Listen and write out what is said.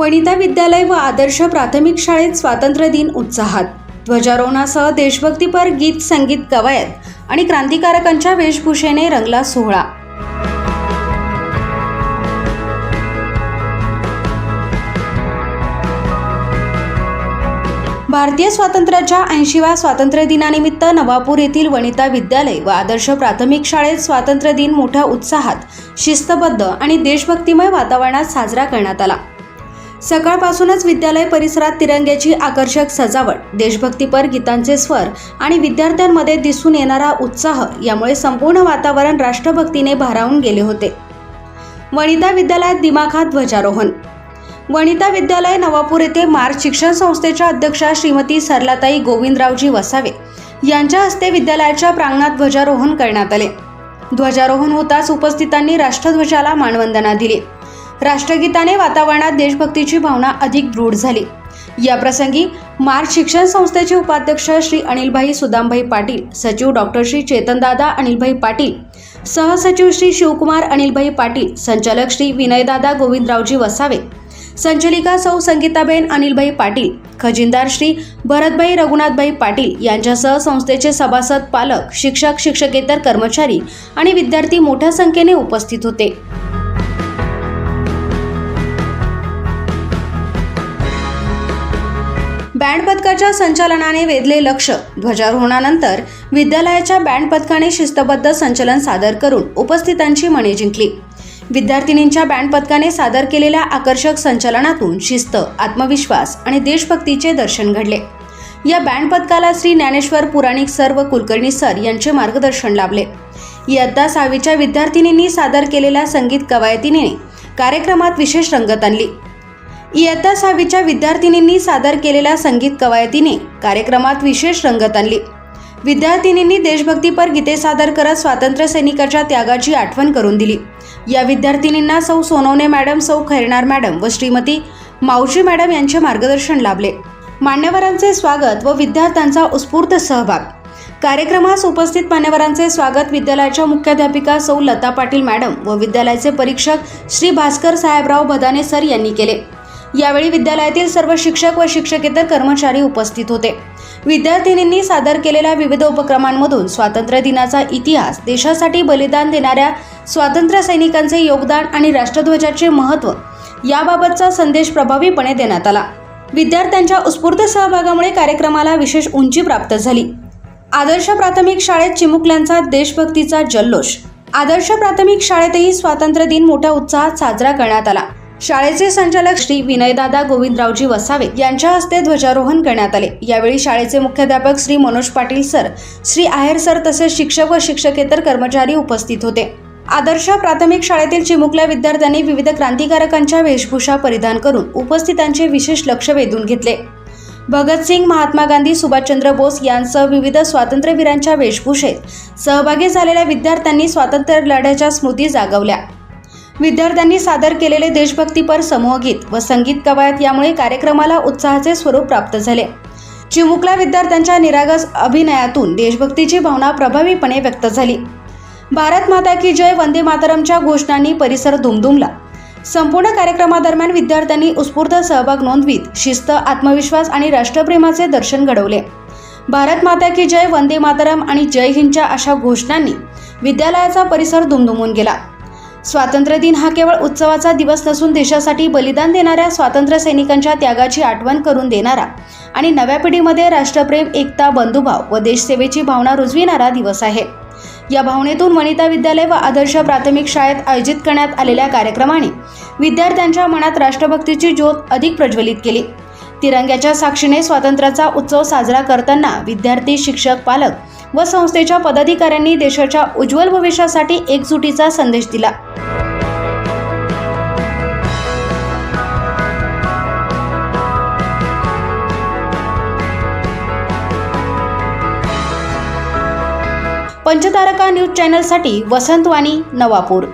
वनिता विद्यालय व आदर्श प्राथमिक शाळेत स्वातंत्र्य दिन उत्साहात ध्वजारोहणासह देशभक्तीपर गीत संगीत कवायत आणि क्रांतिकारकांच्या वेशभूषेने रंगला सोहळा। भारतीय स्वातंत्र्याच्या 80व्या स्वातंत्र्य दिनानिमित्त नवापूर येथील वनिता विद्यालय व आदर्श प्राथमिक शाळेत स्वातंत्र्य दिन मोठ्या उत्साहात, शिस्तबद्ध आणि देशभक्तिमय वातावरणात साजरा करण्यात आला। सकाळपासूनच विद्यालय परिसरात तिरंग्याची आकर्षक सजावट, देशभक्तीपर गीतांचे स्वर आणि विद्यार्थ्यांमध्ये दिसून येणारा उत्साह यामुळे संपूर्ण वातावरण राष्ट्रभक्तीने भारावून गेले होते। वनिता विद्यालयात दिमाखात ध्वजारोहण। वनिता विद्यालय नवापूर येथे मार्च शिक्षण संस्थेच्या अध्यक्षा श्रीमती सरलाताई गोविंदरावजी वसावे यांच्या हस्ते विद्यालयाच्या प्रांगणात ध्वजारोहण करण्यात आले। ध्वजारोहण होताच उपस्थितांनी राष्ट्रध्वजाला मानवंदना दिली। राष्ट्रगीताने वातावरणात देशभक्तीची भावना अधिक दृढ झाली। या प्रसंगी मार्च शिक्षण संस्थेचे उपाध्यक्ष श्री अनिलभाई सुदामभाई पाटील, सचिव डॉक्टर श्री चेतनदादा अनिलभाई पाटील, सहसचिव श्री शिवकुमार अनिलभाई पाटील, संचालक श्री विनयदादा गोविंदरावजी वसावे, संचालिका सौ संगीताबेन अनिलभाई पाटील, खजिनदार श्री भरतभाई रघुनाथभाई पाटील यांच्यासह संस्थेचे सभासद, पालक, शिक्षक, शिक्षकेतर कर्मचारी आणि विद्यार्थी मोठ्या संख्येने उपस्थित होते। बँड पथकाच्या संचालनाने वेधले लक्ष। ध्वजारोहणानंतर विद्यालयाच्या बँड पथकाने शिस्तबद्ध संचलन सादर करून उपस्थितांची मने जिंकली। विद्यार्थिनींच्या बँड पथकाने सादर केलेल्या आकर्षक संचलनातून शिस्त, आत्मविश्वास आणि देशभक्तीचे दर्शन घडले। या बँड पथकाला श्री ज्ञानेश्वर पुराणिक सर व कुलकर्णी सर यांचे मार्गदर्शन लाभले। इयत्ता 6वीच्या विद्यार्थिनींनी सादर केलेल्या संगीत कवायतीने कार्यक्रमात विशेष रंगत आणली। इयत्ता 6वीच्या विद्यार्थिनींनी सादर केलेल्या संगीत कवायतीने कार्यक्रमात विशेष रंगत आणली। विद्यार्थिनींनी देशभक्तीपर गीते सादर करत स्वातंत्र्य सैनिकाच्या त्यागाची आठवण करून दिली। या विद्यार्थिनींना सौ सोनवणे मॅडम, सौ खैरनार मॅडम व श्रीमती मावशी मॅडम यांचे मार्गदर्शन लाभले। मान्यवरांचे स्वागत व विद्यार्थ्यांचा उत्स्फूर्त सहभाग। कार्यक्रमास उपस्थित मान्यवरांचे स्वागत विद्यालयाच्या मुख्याध्यापिका सौ लता पाटील मॅडम व विद्यालयाचे परीक्षक श्री भास्कर साहेबराव भदाने सर यांनी केले। यावेळी विद्यालयातील सर्व शिक्षक व शिक्षकेतर कर्मचारी उपस्थित होते। विद्यार्थिनींनी सादर केलेल्या विविध उपक्रमांमधून स्वातंत्र्य दिनाचा इतिहास, देशासाठी बलिदान देणाऱ्या स्वातंत्र्य सैनिकांचे योगदान आणि राष्ट्रध्वजाचे महत्त्व याबाबतचा संदेश प्रभावीपणे देण्यात आला। विद्यार्थ्यांच्या उत्स्फूर्त सहभागामुळे कार्यक्रमाला विशेष उंची प्राप्त झाली। आदर्श प्राथमिक शाळेत चिमुकल्यांचा देशभक्तीचा जल्लोष। आदर्श प्राथमिक शाळेतही स्वातंत्र्य दिन मोठ्या उत्साहात साजरा करण्यात आला। शाळेचे संचालक श्री विनयदादा गोविंदरावजी वसावे यांच्या हस्ते ध्वजारोहण करण्यात आले। यावेळी शाळेचे मुख्याध्यापक श्री मनोज पाटील सर, श्री आहेर सर तसेच शिक्षक व शिक्षकेतर कर्मचारी उपस्थित होते। आदर्श प्राथमिक शाळेतील चिमुकल्या विद्यार्थ्यांनी विविध क्रांतिकारकांच्या वेशभूषा परिधान करून उपस्थितांचे विशेष लक्ष वेधून घेतले। भगतसिंग, महात्मा गांधी, सुभाषचंद्र बोस यांसह विविध स्वातंत्र्यवीरांच्या वेशभूषेत सहभागी झालेल्या विद्यार्थ्यांनी स्वातंत्र्य लढ्याच्या स्मृती जागवल्या। विद्यार्थ्यांनी सादर केलेले देशभक्तीपर समूहगीत व संगीत कवायत यामुळे कार्यक्रमाला उत्साहाचे स्वरूप प्राप्त झाले। चिमुकल्या विद्यार्थ्यांच्या निरागस अभिनयातून देशभक्तीची भावना प्रभावीपणे व्यक्त झाली। भारत माता की जय, वंदे मातरमच्या घोषणांनी परिसर दुमदुमला। संपूर्ण कार्यक्रमादरम्यान विद्यार्थ्यांनी उत्स्फूर्त सहभाग नोंदवीत शिस्त, आत्मविश्वास आणि राष्ट्रप्रेमाचे दर्शन घडवले। भारत माता की जय, वंदे मातरम आणि जय हिंदच्या अशा घोषणांनी विद्यालयाचा परिसर दुमदुमून गेला। स्वातंत्र्य दिन हा केवळ उत्सवाचा दिवस नसून देशासाठी बलिदान देणाऱ्या स्वातंत्र्य सैनिकांच्या त्यागाची आठवण करून देणारा आणि नव्या पिढीमध्ये राष्ट्रप्रेम, एकता, बंधुभाव व देशसेवेची भावना रुजविणारा दिवस आहे। या भावनेतून वनिता विद्यालय व आदर्श प्राथमिक शाळेत आयोजित करण्यात आलेल्या कार्यक्रमाने विद्यार्थ्यांच्या मनात राष्ट्रभक्तीची ज्योत अधिक प्रज्वलित केली। तिरंग्याच्या साक्षीने स्वातंत्र्याचा उत्सव साजरा करताना विद्यार्थी, शिक्षक, पालक व संस्थेच्या पदाधिकाऱ्यांनी देशाच्या उज्ज्वल भविष्यासाठी एकजुटीचा संदेश दिला। पंचतारका न्यूज चॅनलसाठी वसंत वाणी, नवापूर।